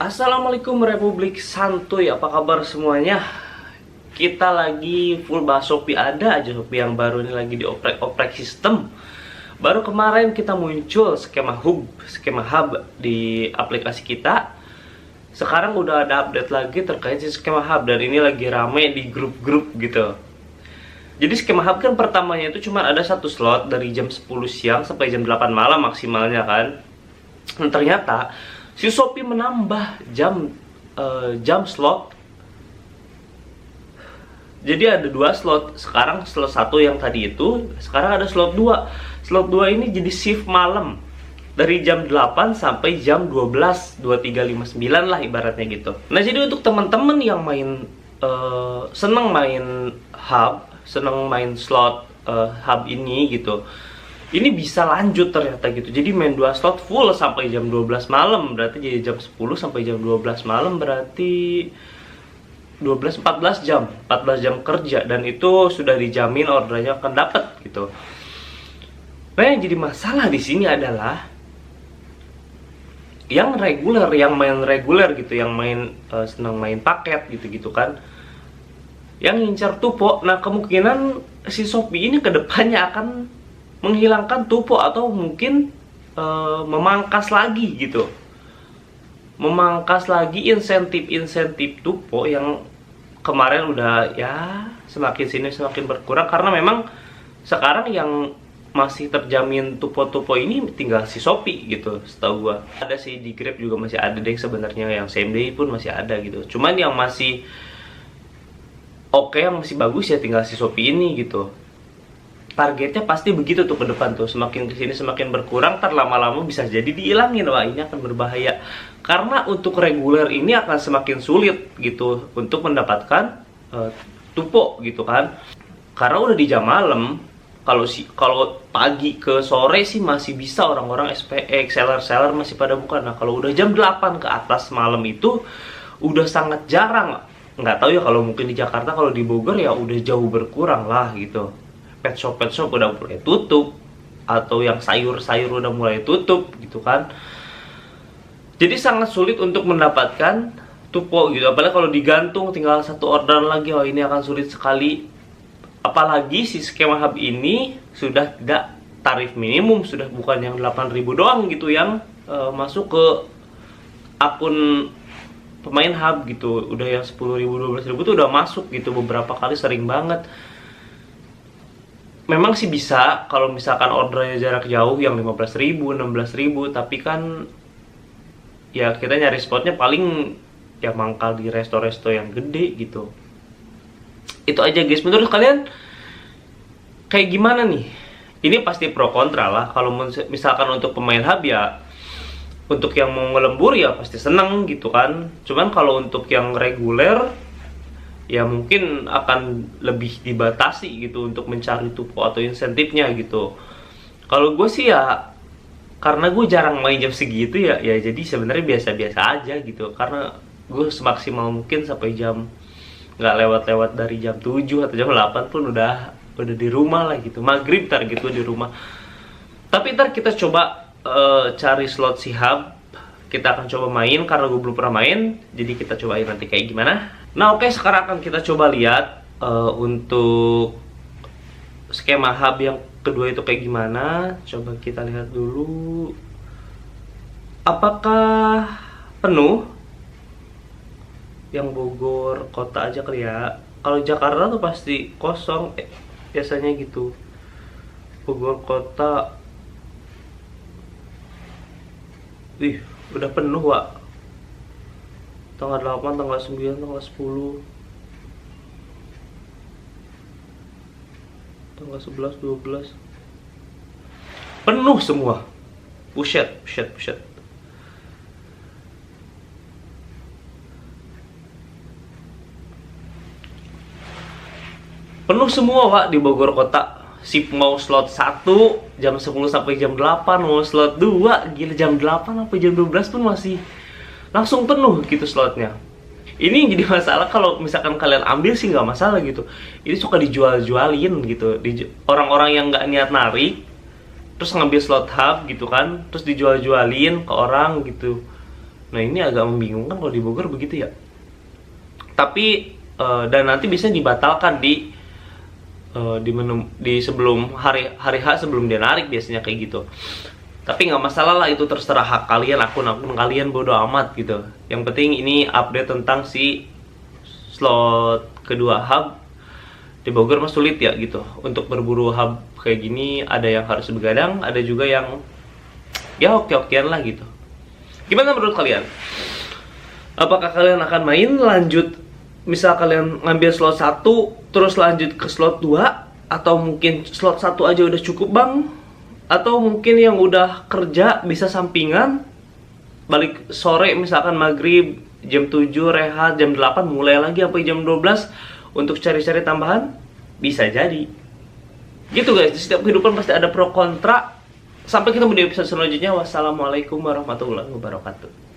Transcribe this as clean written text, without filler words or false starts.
Assalamualaikum Republik Santuy, apa kabar semuanya? Kita lagi full bahas Shopee, ada aja Shopee yang baru ini lagi dioprek-oprek sistem. Baru kemarin kita muncul skema hub di aplikasi kita. Sekarang udah ada update lagi terkait si skema hub dan ini lagi rame di grup-grup gitu. Jadi skema hub kan pertamanya itu cuma ada satu slot dari jam 10 siang sampai jam 8 malam maksimalnya kan. Dan ternyata si Shopee menambah jam slot. Jadi ada dua slot. Sekarang slot satu yang tadi itu, sekarang ada slot 2. Slot 2 ini jadi shift malam. Dari jam 8 sampai jam 12, 23.59 lah ibaratnya gitu. Nah, jadi untuk teman-teman yang seneng main hub, seneng main slot hub ini gitu, ini bisa lanjut ternyata gitu. Jadi main 2 slot full sampai jam 12 malam. Berarti jadi jam 10 sampai jam 12 malam. Berarti 14 jam. 14 jam kerja. Dan itu sudah dijamin ordernya akan dapat gitu. Nah, yang jadi masalah di sini adalah yang reguler, yang main reguler gitu, yang main senang main paket gitu-gitu kan, yang ngincar tupo. Nah, kemungkinan si Shopee ini kedepannya akan menghilangkan tupo atau mungkin memangkas lagi gitu. Memangkas lagi insentif tupo yang kemarin udah ya semakin sini semakin berkurang, karena memang sekarang yang masih terjamin tupo-tupo ini tinggal si Shopee gitu, setahu gua. Ada sih di Grab juga masih ada deh sebenarnya, yang same day pun masih ada gitu. Cuman yang masih oke, yang masih bagus ya tinggal si Shopee ini gitu. Targetnya pasti begitu tuh ke depan tuh, semakin kesini semakin berkurang, ntar lama-lama bisa jadi dihilangin. Wah, ini akan berbahaya karena untuk reguler ini akan semakin sulit gitu untuk mendapatkan tupo gitu kan, karena udah di jam malam. Kalau pagi ke sore sih masih bisa orang-orang SPX, seller masih pada buka. Nah, kalau udah jam 8 ke atas malam itu udah sangat jarang. Nggak tahu ya kalau mungkin di Jakarta, kalau di Bogor ya udah jauh berkurang lah gitu. Pet shop udah mulai tutup, atau yang sayur udah mulai tutup gitu kan. Jadi sangat sulit untuk mendapatkan tupo gitu. Apalagi kalau digantung tinggal satu orderan lagi, oh ini akan sulit sekali. Apalagi si skema hub ini sudah tidak tarif minimum, sudah bukan yang 8.000 doang gitu yang masuk ke akun pemain hub gitu. Udah yang 10.000, 12.000 tuh udah masuk gitu beberapa kali, sering banget. Memang sih bisa kalau misalkan ordernya jarak jauh yang 15.000, 16.000, tapi kan ya kita nyari spotnya paling ya mangkal di resto-resto yang gede gitu. Itu aja guys. Menurut kalian kayak gimana nih? Ini pasti pro kontra lah. Kalau misalkan untuk pemain hub ya, untuk yang mau ngelembur ya pasti seneng gitu kan. Cuman kalau untuk yang reguler ya mungkin akan lebih dibatasi gitu untuk mencari tupo atau insentifnya gitu. Kalau gue sih ya, karena gue jarang main jam segitu ya jadi sebenarnya biasa-biasa aja gitu. Karena gue semaksimal mungkin sampai jam, nggak lewat-lewat dari jam 7 atau jam 8 pun udah di rumah lah gitu. Maghrib ntar gitu di rumah. Tapi ntar kita coba cari slot si hub. Kita akan coba main karena gue belum pernah main. Jadi kita cobain nanti kayak gimana. Nah oke, sekarang akan kita coba lihat untuk skema hub yang kedua itu kayak gimana. Coba kita lihat dulu. Apakah penuh? Yang Bogor kota aja kali ya. Kalau Jakarta tuh pasti kosong biasanya gitu. Bogor kota, udah penuh Wak. Tanggal 8, tanggal 9, tanggal 10, tanggal 11, 12 penuh semua. Buset. Penuh semua Wak di Bogor kota. Sip mau slot 1 jam 10 sampai jam 8, mau slot 2 gila jam 8 sampai jam 12 pun masih langsung penuh gitu slotnya. Ini yang jadi masalah. Kalau misalkan kalian ambil sih nggak masalah gitu. Ini suka dijual-jualin gitu. Orang-orang yang nggak niat narik terus ngambil slot hub gitu kan, terus dijual-jualin ke orang gitu. Nah ini agak membingungkan kalau di Bogor begitu ya. Tapi dan nanti bisa dibatalkan di sebelum hari H sebelum dia narik biasanya kayak gitu. Tapi nggak masalah lah, itu terserah hak kalian, akun-akun kalian bodo amat gitu. Yang penting ini update tentang si slot kedua hub di Bogor mah sulit ya gitu. Untuk berburu hub kayak gini ada yang harus begadang, ada juga yang ya oke-okean lah gitu. Gimana menurut kalian? Apakah kalian akan main lanjut, misal kalian ngambil slot 1 terus lanjut ke slot 2, atau mungkin slot 1 aja udah cukup bang? Atau mungkin yang udah kerja bisa sampingan, balik sore misalkan maghrib jam 7 rehat, jam 8 mulai lagi sampai jam 12 untuk cari-cari tambahan? Bisa jadi gitu guys. Di setiap kehidupan pasti ada pro kontra. Sampai ketemu di episode selanjutnya. Wassalamualaikum warahmatullahi wabarakatuh.